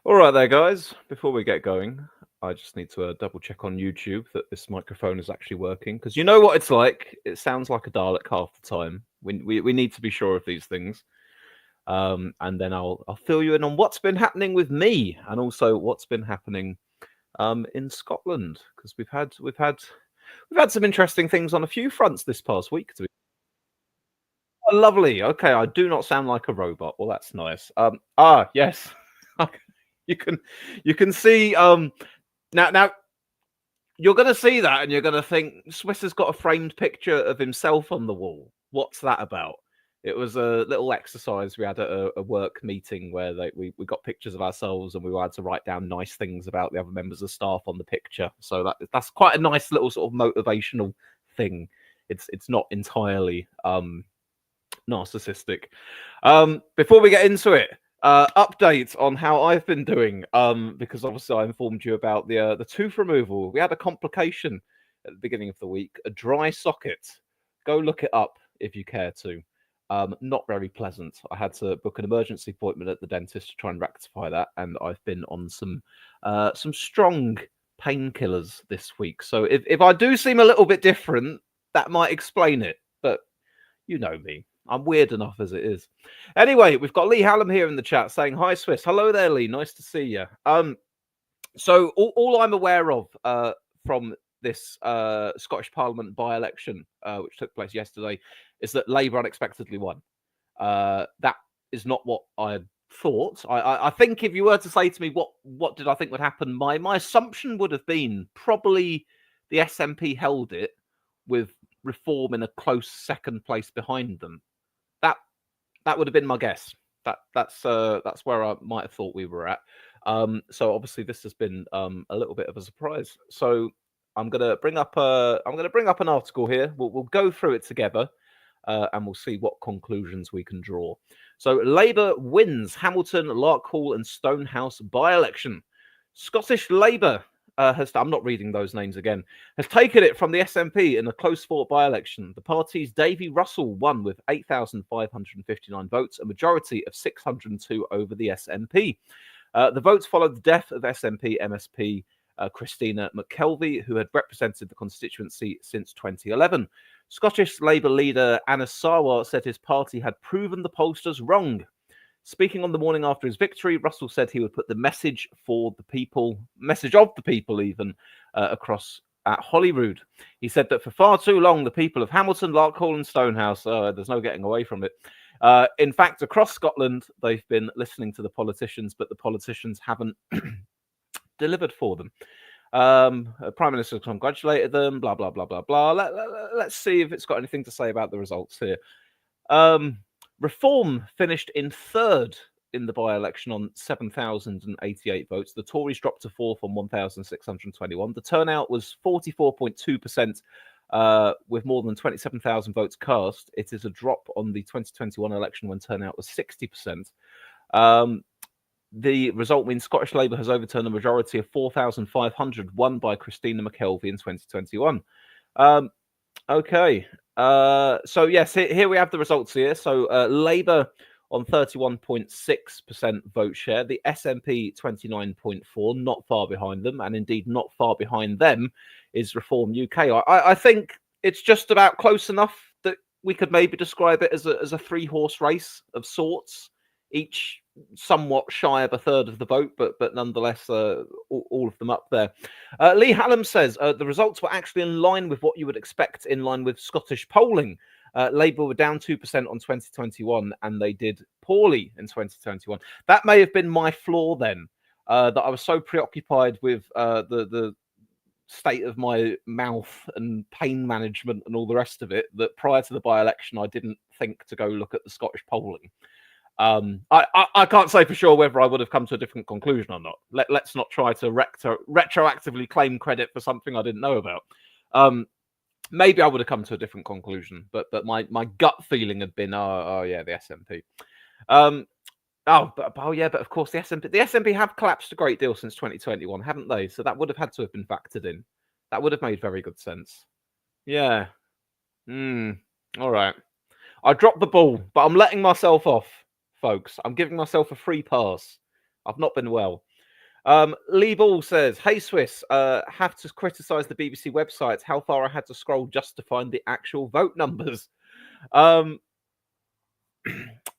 All right there, guys. Before we get going, I just need to double check on YouTube that this microphone is actually working, because you know what it's like. It sounds like a Dalek half the time. We need to be sure of these things. And then I'll fill you in on what's been happening with me, and also what's been happening in Scotland, because we've had some interesting things on a few fronts this past week. Oh, lovely. Okay, I do not sound like a robot. Well, that's nice. Yes. you can you can see now you're gonna see that and you're gonna think Swiss has got a framed picture of himself on the wall. What's that about? It was a little exercise we had at a work meeting where we got pictures of ourselves and we had to write down nice things about the other members of staff on the picture. So that's quite a nice little sort of motivational thing. It's not entirely narcissistic. Before we get into it, update on how I've been doing. Because obviously I informed you about the tooth removal. We had a complication at the beginning of the week, a dry socket. Go look it up if you care to. Not very pleasant. I had to book an emergency appointment at the dentist to try and rectify that, and I've been on some strong painkillers this week. So if I do seem a little bit different, that might explain it. But you know me. I'm weird enough as it is. Anyway, we've got Lee Hallam here in the chat saying, "Hi, Swiss. Hello there, Lee. Nice to see you." So all I'm aware of from this Scottish Parliament by-election, which took place yesterday, is that Labour unexpectedly won. That is not what I had thought. I think if you were to say to me what did I think would happen, my assumption would have been probably the SNP held it with Reform in a close second place behind them. That would have been my guess. That's where I might have thought we were at. So obviously this has been a little bit of a surprise. So I'm gonna bring up an article here. We'll go through it together, and we'll see what conclusions we can draw. So Labour wins Hamilton, Larkhall, and Stonehouse by-election. Scottish Labour I'm not reading those names again, has taken it from the SNP in a close fought by-election. The party's Davy Russell won with 8,559 votes, a majority of 602 over the SNP. The votes followed the death of SNP MSP Christina McKelvey, who had represented the constituency since 2011. Scottish Labour leader Anas Sarwar said his party had proven the pollsters wrong. Speaking on the morning after his victory, Russell said he would put the message of the people even, across at Holyrood. He said that for far too long, the people of Hamilton, Larkhall and Stonehouse, there's no getting away from it. In fact, across Scotland, they've been listening to the politicians, but the politicians haven't delivered for them. Prime Minister congratulated them, blah, blah, blah, blah, blah. Let's see if it's got anything to say about the results here. Reform finished in third in the by-election on 7,088 votes. The Tories dropped to fourth on 1,621. The turnout was 44.2%, with more than 27,000 votes cast. It is a drop on the 2021 election when turnout was 60%. The result means Scottish Labour has overturned a majority of 4,500 won by Christina McKelvey in 2021. Okay. So yes, here we have the results here. So Labour on 31.6% vote share, the SNP 29.4%, not far behind them, and indeed not far behind them is Reform UK. I think it's just about close enough that we could maybe describe it as a three-horse race of sorts, each somewhat shy of a third of the vote, but nonetheless, all of them up there. Lee Hallam says the results were actually in line with what you would expect, in line with Scottish polling. Labour were down 2% on 2021, and they did poorly in 2021. That may have been my flaw then, that I was so preoccupied with the state of my mouth and pain management and all the rest of it, that prior to the by-election, I didn't think to go look at the Scottish polling. I can't say for sure whether I would have come to a different conclusion or not. Let's not try to retroactively claim credit for something I didn't know about. Maybe I would have come to a different conclusion, but my gut feeling had been, oh yeah, the SNP. But of course the SNP have collapsed a great deal since 2021, haven't they? So that would have had to have been factored in. That would have made very good sense. Yeah. All right. I dropped the ball, but I'm letting myself off, folks. I'm giving myself a free pass. I've not been well. Lee Ball says, "Hey Swiss, have to criticise the BBC website. How far I had to scroll just to find the actual vote numbers." Um,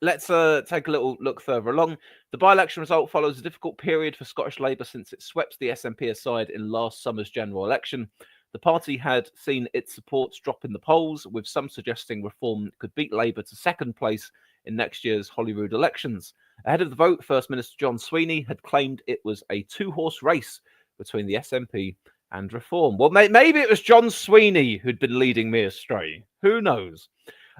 Let's take a little look further along. The by-election result follows a difficult period for Scottish Labour since it swept the SNP aside in last summer's general election. The party had seen its support drop in the polls, with some suggesting Reform could beat Labour to second place in next year's Holyrood elections. Ahead of the vote, First Minister John Sweeney had claimed it was a two-horse race between the SNP and Reform. Well, maybe it was John Sweeney who'd been leading me astray. Who knows?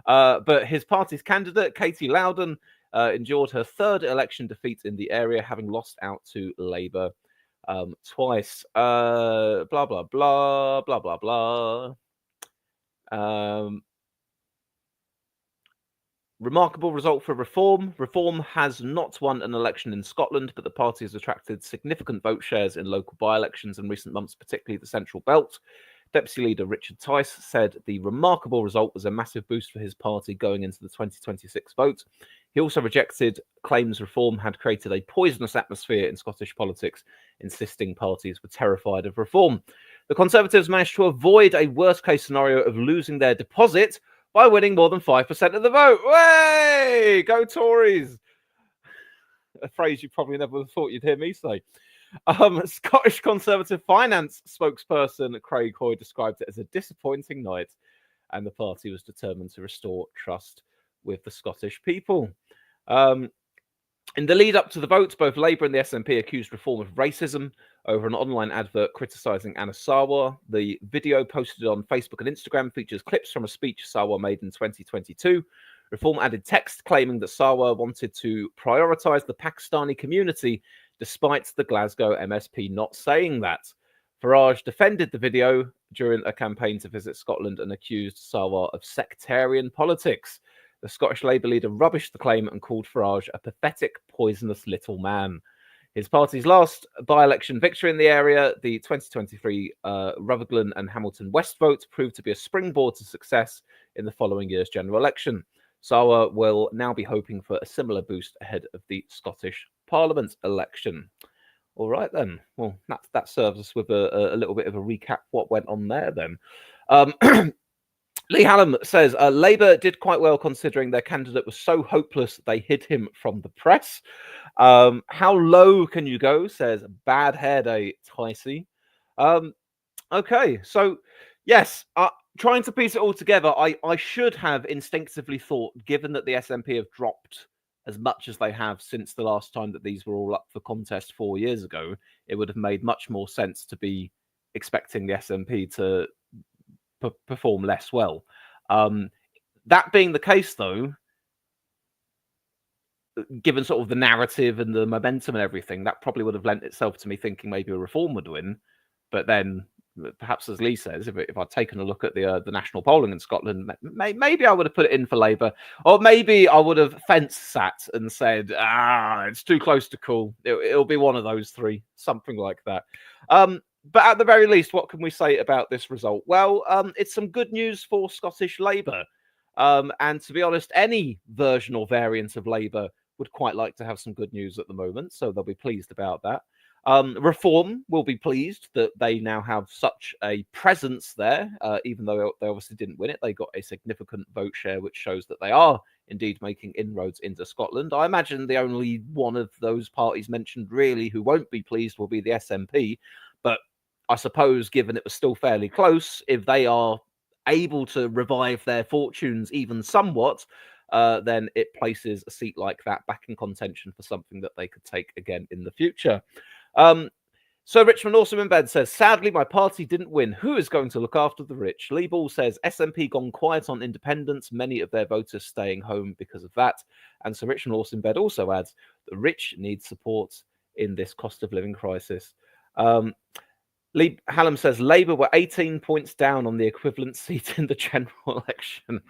But his party's candidate, Katie Loudon, endured her third election defeat in the area, having lost out to Labour twice. Blah, blah, blah, blah, blah, blah. Remarkable result for Reform. Reform has not won an election in Scotland, but the party has attracted significant vote shares in local by-elections in recent months, particularly the Central Belt. Deputy Leader Richard Tice said the remarkable result was a massive boost for his party going into the 2026 vote. He also rejected claims Reform had created a poisonous atmosphere in Scottish politics, insisting parties were terrified of Reform. The Conservatives managed to avoid a worst-case scenario of losing their deposit by winning more than 5% of the vote. Way! Go Tories! A phrase you probably never thought you'd hear me say. Scottish Conservative finance spokesperson Craig Hoy described it as a disappointing night, and the party was determined to restore trust with the Scottish people. In the lead up to the vote, both Labour and the SNP accused Reform of racism over an online advert criticising Anna Sarwar. The video posted on Facebook and Instagram features clips from a speech Sarwar made in 2022. Reform added text claiming that Sarwar wanted to prioritise the Pakistani community, despite the Glasgow MSP not saying that. Farage defended the video during a campaign to visit Scotland and accused Sarwar of sectarian politics. The Scottish Labour leader rubbished the claim and called Farage a pathetic, poisonous little man. His party's last by-election victory in the area, the 2023 Rutherglen and Hamilton West vote, proved to be a springboard to success in the following year's general election. Sarwar will now be hoping for a similar boost ahead of the Scottish Parliament election. All right, then. Well, that serves us with a little bit of a recap what went on there, then. Lee Hallam says, Labour did quite well considering their candidate was so hopeless they hid him from the press. How low can you go, says Bad Hair Day Ticey. Okay, so, yes, trying to piece it all together, I should have instinctively thought, given that the SNP have dropped as much as they have since the last time that these were all up for contest 4 years ago, it would have made much more sense to be expecting the SNP to perform less well. That being the case, though, given sort of the narrative and the momentum and everything, that probably would have lent itself to me thinking maybe a Reform would win. But then, perhaps as Lee says, if I'd taken a look at the national polling in Scotland, maybe I would have put it in for Labour, or maybe I would have fence sat and said, it's too close to call. It'll be one of those three, something like that. But at the very least, what can we say about this result? Well, it's some good news for Scottish Labour. And to be honest, any version or variant of Labour would quite like to have some good news at the moment, so they'll be pleased about that. Reform will be pleased that they now have such a presence there, even though they obviously didn't win it. They got a significant vote share, which shows that they are indeed making inroads into Scotland. I imagine the only one of those parties mentioned really who won't be pleased will be the SNP, but I suppose, given it was still fairly close, if they are able to revive their fortunes even somewhat, then it places a seat like that back in contention for something that they could take again in the future. So Richmond Awesome in Bed says, sadly, my party didn't win. Who is going to look after the rich? Lee Ball says, SNP gone quiet on independence. Many of their voters staying home because of that. And so Richmond Awesome in Bed also adds, the rich need support in this cost of living crisis. Lee Hallam says Labour were 18 points down on the equivalent seat in the general election.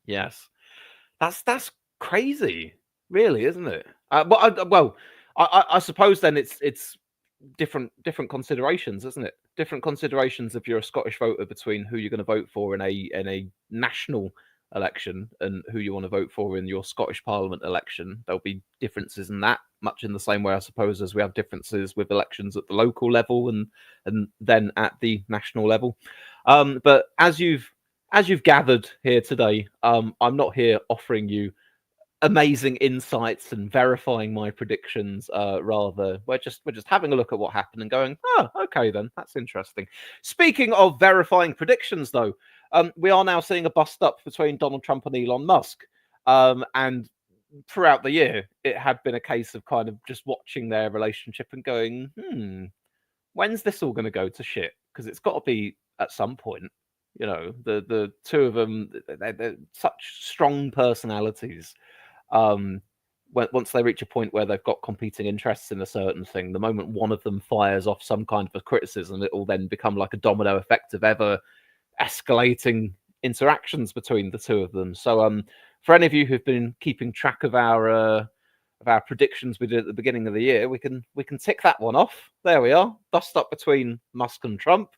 Yes, that's crazy, really, isn't it? I suppose then it's different considerations, isn't it? Different considerations if you're a Scottish voter between who you're going to vote for in a national election and who you want to vote for in your Scottish Parliament election. There'll be differences in that, much in the same way, I suppose, as we have differences with elections at the local level and then at the national level. But as you've gathered here today, I'm not here offering you amazing insights and verifying my predictions. Rather, we're just having a look at what happened and going, oh, okay, then that's interesting. Speaking of verifying predictions, though, we are now seeing a bust up between Donald Trump and Elon Musk, and throughout the year, it had been a case of kind of just watching their relationship and going, when's this all going to go to shit? Because it's got to be at some point. You know, the two of them, they're such strong personalities. Once they reach a point where they've got competing interests in a certain thing, the moment one of them fires off some kind of a criticism, it will then become like a domino effect of ever escalating interactions between the two of them. So, for any of you who've been keeping track of our predictions we did at the beginning of the year, we can tick that one off. There we are. Bust up between Musk and Trump.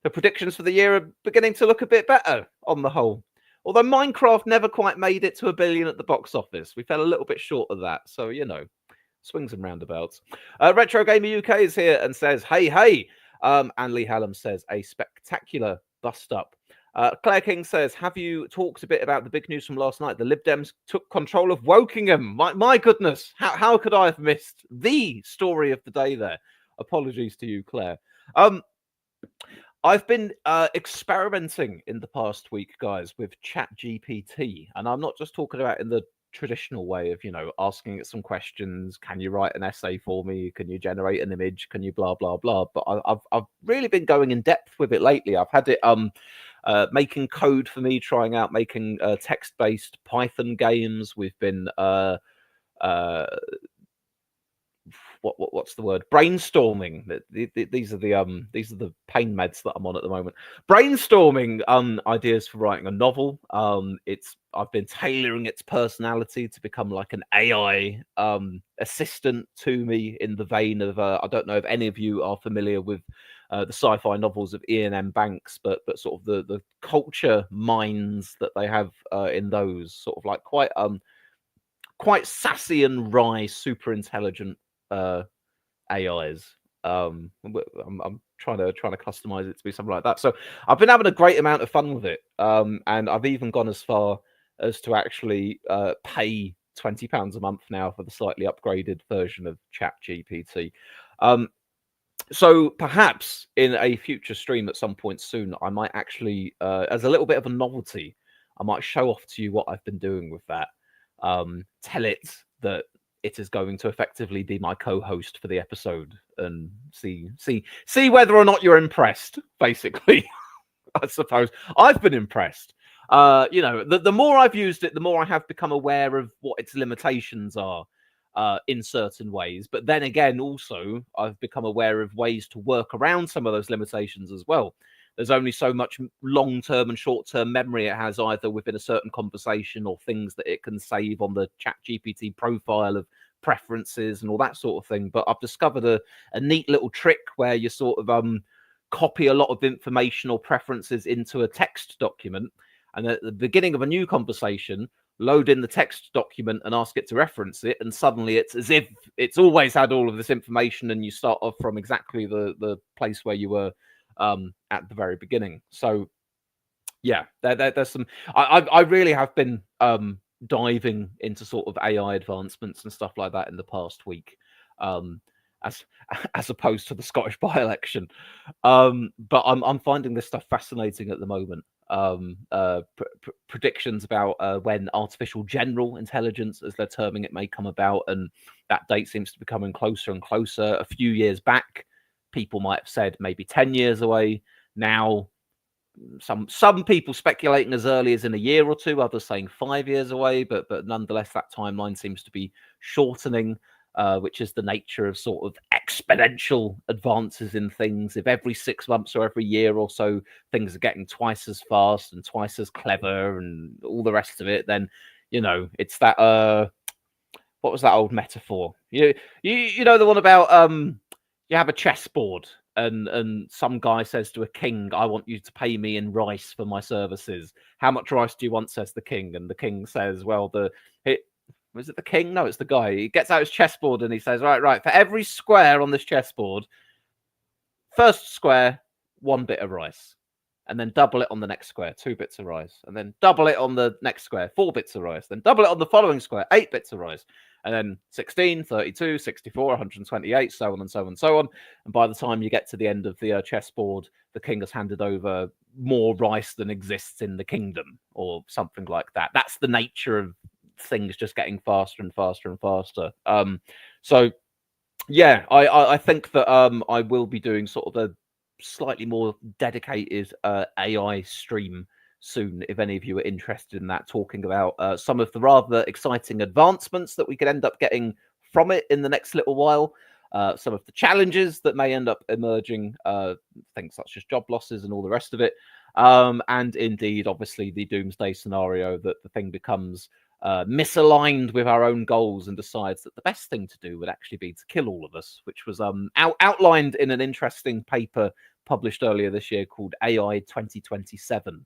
The predictions for the year are beginning to look a bit better on the whole. Although Minecraft never quite made it to $1 billion at the box office. We fell a little bit short of that. So, you know, swings and roundabouts. Retro Gamer UK is here and says, hey. And Lee Hallam says, a spectacular bust up. Claire King says, have you talked a bit about the big news from last night? The Lib Dems took control of Wokingham. My goodness, how could I have missed the story of the day there? Apologies to you, Claire. I've been experimenting in the past week, guys, with ChatGPT, and I'm not just talking about in the traditional way of, you know, asking it some questions. Can you write an essay for me? Can you generate an image? Can you blah blah blah? But I've really been going in depth with it lately. I've had it making code for me, trying out making text-based Python games. We've been what's the word? Brainstorming. These are the pain meds that I'm on at the moment. Brainstorming ideas for writing a novel. I've been tailoring its personality to become like an AI assistant to me, in the vein of I don't know if any of you are familiar with the sci-fi novels of Ian M. Banks, but sort of the culture minds that they have in those, sort of like quite sassy and wry, super intelligent AIs. I'm trying to customize it to be something like that. So I've been having a great amount of fun with it, and I've even gone as far as to actually pay £20 a month now for the slightly upgraded version of ChatGPT. So perhaps in a future stream at some point soon, I might actually, as a little bit of a novelty, I might show off to you what I've been doing with that. Tell it that it is going to effectively be my co-host for the episode, and see whether or not you're impressed, basically. I suppose I've been impressed. You know, the more I've used it, the more I have become aware of what its limitations are in certain ways. But then again, also, I've become aware of ways to work around some of those limitations as well. There's only so much long-term and short-term memory it has, either within a certain conversation or things that it can save on the ChatGPT profile of preferences and all that sort of thing. But I've discovered a neat little trick where you sort of copy a lot of information or preferences into a text document, and at the beginning of a new conversation, load in the text document and ask it to reference it, and suddenly it's as if it's always had all of this information, and you start off from exactly the place where you were at the very beginning. So yeah, there's some. I really have been diving into sort of AI advancements and stuff like that in the past week, as opposed to the Scottish by-election. But I'm finding this stuff fascinating at the moment. Predictions about when artificial general intelligence, as they're terming it, may come about, and that date seems to be coming closer and closer. A few years back, people might have said maybe 10 years away. Now, some people speculating as early as in a year or two, others saying 5 years away, but nonetheless, that timeline seems to be shortening, which is the nature of sort of exponential advances in things. If every 6 months or every year or so things are getting twice as fast and twice as clever and all the rest of it, then, you know, it's that what was that old metaphor? You know, the one about you have a chessboard, and some guy says to a king, I want you to pay me in rice for my services. How much rice do you want, says the king? And the king says, well, Was it the king? No, it's the guy. He gets out his chessboard and he says, right, for every square on this chessboard, first square, 1 bit of rice. And then double it on the next square, 2 bits of rice. And then double it on the next square, 4 bits of rice. Then double it on the following square, 8 bits of rice. And then 16, 32, 64, 128, so on and so on and so on. And by the time you get to the end of the chessboard, the king has handed over more rice than exists in the kingdom, or something like that. That's the nature of things just getting faster and faster and faster. So yeah, I think that I will be doing sort of a slightly more dedicated AI stream soon, if any of you are interested in that, talking about some of the rather exciting advancements that we could end up getting from it in the next little while, some of the challenges that may end up emerging, things such as job losses and all the rest of it, and indeed, obviously, the doomsday scenario that the thing becomes misaligned with our own goals and decides that the best thing to do would actually be to kill all of us, which was outlined in an interesting paper published earlier this year called AI 2027,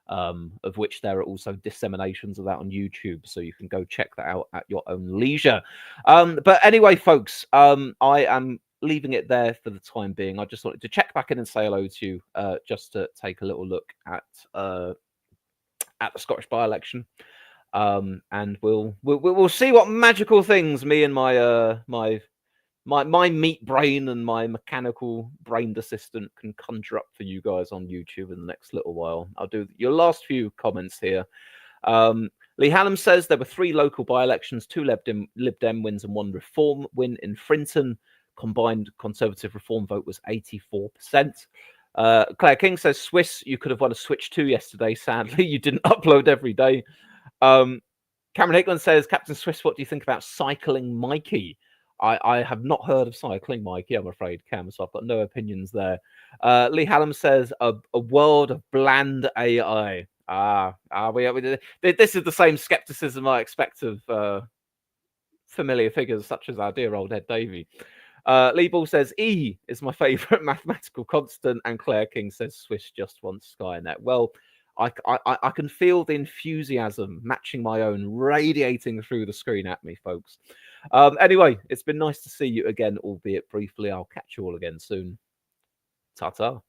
of which there are also disseminations of that on YouTube, so you can go check that out at your own leisure. But anyway, folks, I am leaving it there for the time being. I just wanted to check back in and say hello to you, just to take a little look at the Scottish by-election. And we'll see what magical things me and my my meat brain and my mechanical brained assistant can conjure up for you guys on YouTube in the next little while. I'll do your last few comments here. Lee Hallam says there were 3 local by-elections, 2 Lib Dem wins and 1 Reform win in Frinton. Combined Conservative Reform vote was 84%. Claire King says, Swiss, you could have won a Switch 2 yesterday. Sadly, you didn't upload every day. Cameron Hickman says, Captain Swiss, what do you think about Cycling Mikey? I have not heard of Cycling Mikey, I'm afraid, Cam, so I've got no opinions there. Lee Hallam says, a world of bland AI. This is the same skepticism I expect of familiar figures such as our dear old Ed Davey. Lee Ball says, E is my favourite mathematical constant, and Claire King says, Swiss just wants Skynet. Well, I can feel the enthusiasm matching my own radiating through the screen at me, folks. Anyway, it's been nice to see you again, albeit briefly. I'll catch you all again soon. Ta-ta.